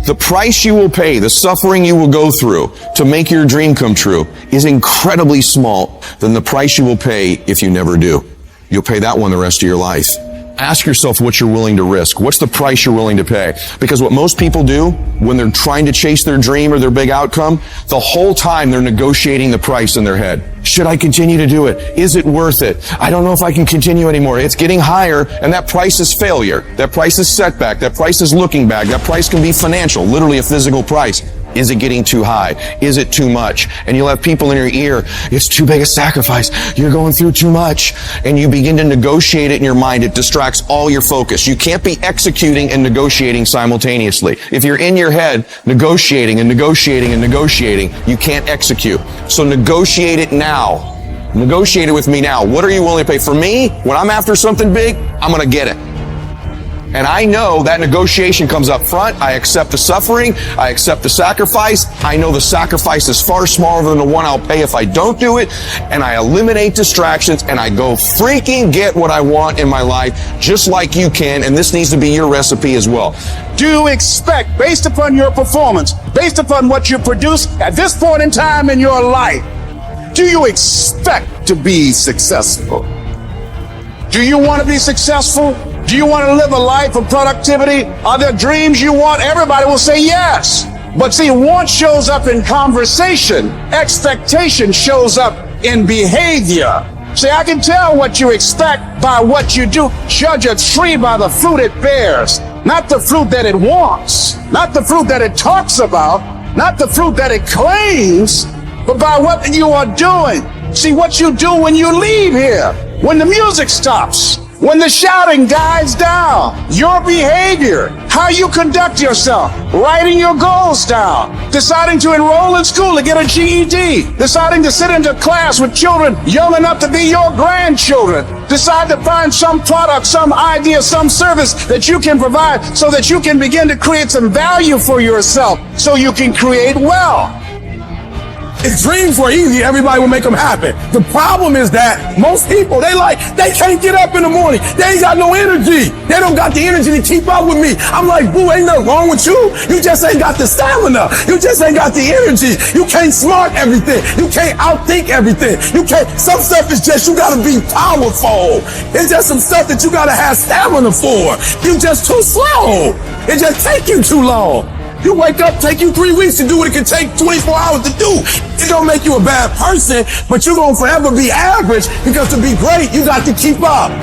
The price you will pay, the suffering you will go through to make your dream come true is incredibly small than the price you will pay if you never do. You'll pay that one the rest of your life. Ask yourself what you're willing to risk. What's the price you're willing to pay? Because what most people do when they're trying to chase their dream or their big outcome, the whole time they're negotiating the price in their head. Should I continue to do it? Is it worth it? I don't know if I can continue anymore. It's getting higher, and that price is failure. That price is setback. That price is looking back. That price can be financial, literally a physical price. Is it getting too high? Is it too much? And you'll have people in your ear, it's too big a sacrifice. You're going through too much. And you begin to negotiate it in your mind. It distracts all your focus. You can't be executing and negotiating simultaneously. If you're in your head negotiating and negotiating and negotiating, you can't execute. So negotiate it now. Negotiate it with me now. What are you willing to pay? For me, when I'm after something big, I'm going to get it. And I know that negotiation comes up front. I accept the suffering. I accept the sacrifice. I know the sacrifice is far smaller than the one I'll pay if I don't do it. And I eliminate distractions and I go freaking get what I want in my life, just like you can. And this needs to be your recipe as well. Do you expect, based upon your performance, based upon what you produce at this point in time in your life, do you expect to be successful? Do you want to be successful? Do you want to live a life of productivity? Are there dreams you want? Everybody will say yes. But see, want shows up in conversation. Expectation shows up in behavior. See, I can tell what you expect by what you do. Judge a tree by the fruit it bears, not the fruit that it wants, not the fruit that it talks about, not the fruit that it claims, but by what you are doing. See, what you do when you leave here, when the music stops, when the shouting dies down, your behavior, how you conduct yourself, writing your goals down, deciding to enroll in school to get a GED, deciding to sit into class with children young enough to be your grandchildren, decide to find some product, some idea, some service that you can provide so that you can begin to create some value for yourself so you can create wealth. If dreams were easy, everybody would make them happen. The problem is that most people, they can't get up in the morning. They ain't got no energy. They don't got the energy to keep up with me. I'm like, boo, ain't nothing wrong with you. You just ain't got the stamina. You just ain't got the energy. You can't smart everything. You can't outthink everything. Some stuff is just, you gotta be powerful. It's just some stuff that you gotta have stamina for. You just too slow. It just take you too long. You wake up, take you 3 weeks to do what it can take 24 hours to do. It don't make you a bad person, but you're gonna forever be average because to be great, you got to keep up.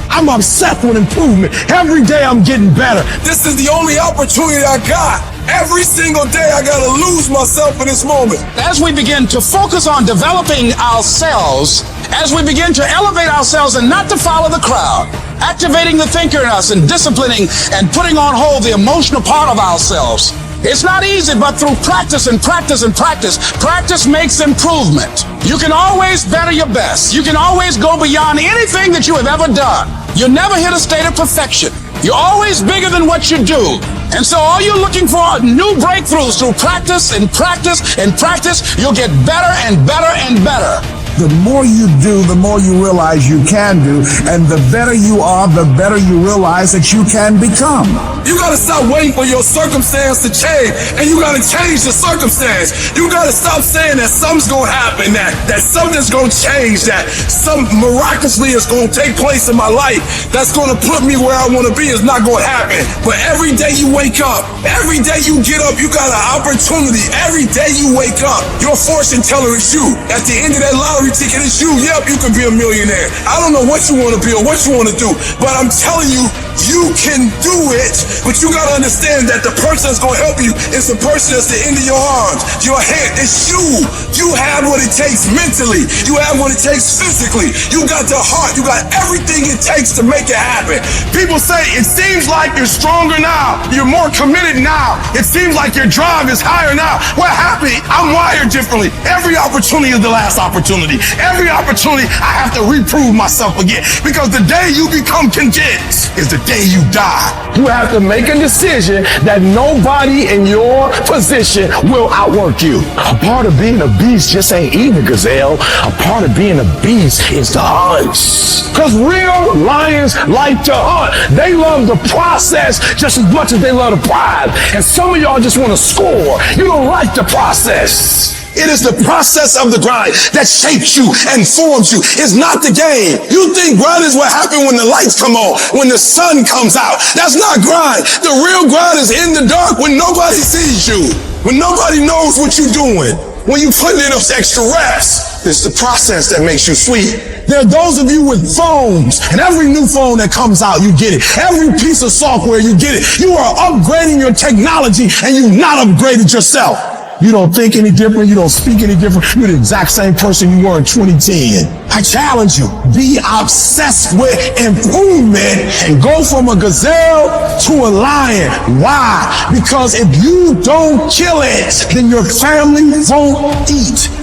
I'm obsessed with improvement. Every day I'm getting better. This is the only opportunity I got. Every single day I gotta lose myself in this moment. As we begin to focus on developing ourselves, as we begin to elevate ourselves and not to follow the crowd, activating the thinker in us and disciplining and putting on hold the emotional part of ourselves. It's not easy, but through practice and practice and practice, practice makes improvement. You can always better your best. You can always go beyond anything that you have ever done. You'll never hit a state of perfection. You're always bigger than what you do. And so all you're looking for are new breakthroughs through practice and practice and practice. You'll get better and better and better. The more you do, the more you realize you can do, and the better you are, the better you realize that you can become. You gotta stop waiting for your circumstance to change, and you gotta change the circumstance. You gotta stop saying that something's gonna happen, that something's gonna change, that something miraculously is gonna take place in my life that's gonna put me where I wanna be. Is not gonna happen. But every day you wake up, every day you get up, you got an opportunity. Every day you wake up, your fortune teller is you. At the end of that lottery ticket, it's you. Yep, you can be a millionaire. I don't know what you want to be or what you want to do, but I'm telling you, you can do it. But you got to understand that the person that's going to help you is the person that's the end of your arms, your hand. It's you. You have what it takes mentally. You have what it takes physically. You got the heart. You got everything it takes to make it happen. People say it seems like you're stronger now. You're more committed now. It seems like your drive is higher now. What happened? I'm wired differently. Every opportunity is the last opportunity. opportunity. Every opportunity, I have to reprove myself again. Because the day you become content is the day you die. You have to make a decision that nobody in your position will outwork you. A part of being a beast just ain't eating a gazelle. A part of being a beast is the hunt. Because real lions like to hunt. They love the process just as much as they love the prize. And some of y'all just want to score. You don't like the process. It is the process of the grind that shapes you and forms you. It's not the game. You think grind is what happens when the lights come on, when the sun comes out. That's not grind. The real grind is in the dark when nobody sees you, when nobody knows what you're doing, when you put in those extra reps. It's the process that makes you sweet. There are those of you with phones, and every new phone that comes out, you get it. Every piece of software, you get it. You are upgrading your technology, and you've not upgraded yourself. You don't think any different. You don't speak any different. You're the exact same person you were in 2010. I challenge you, be obsessed with improvement and go from a gazelle to a lion. Why? Because if you don't kill it, then your family won't eat.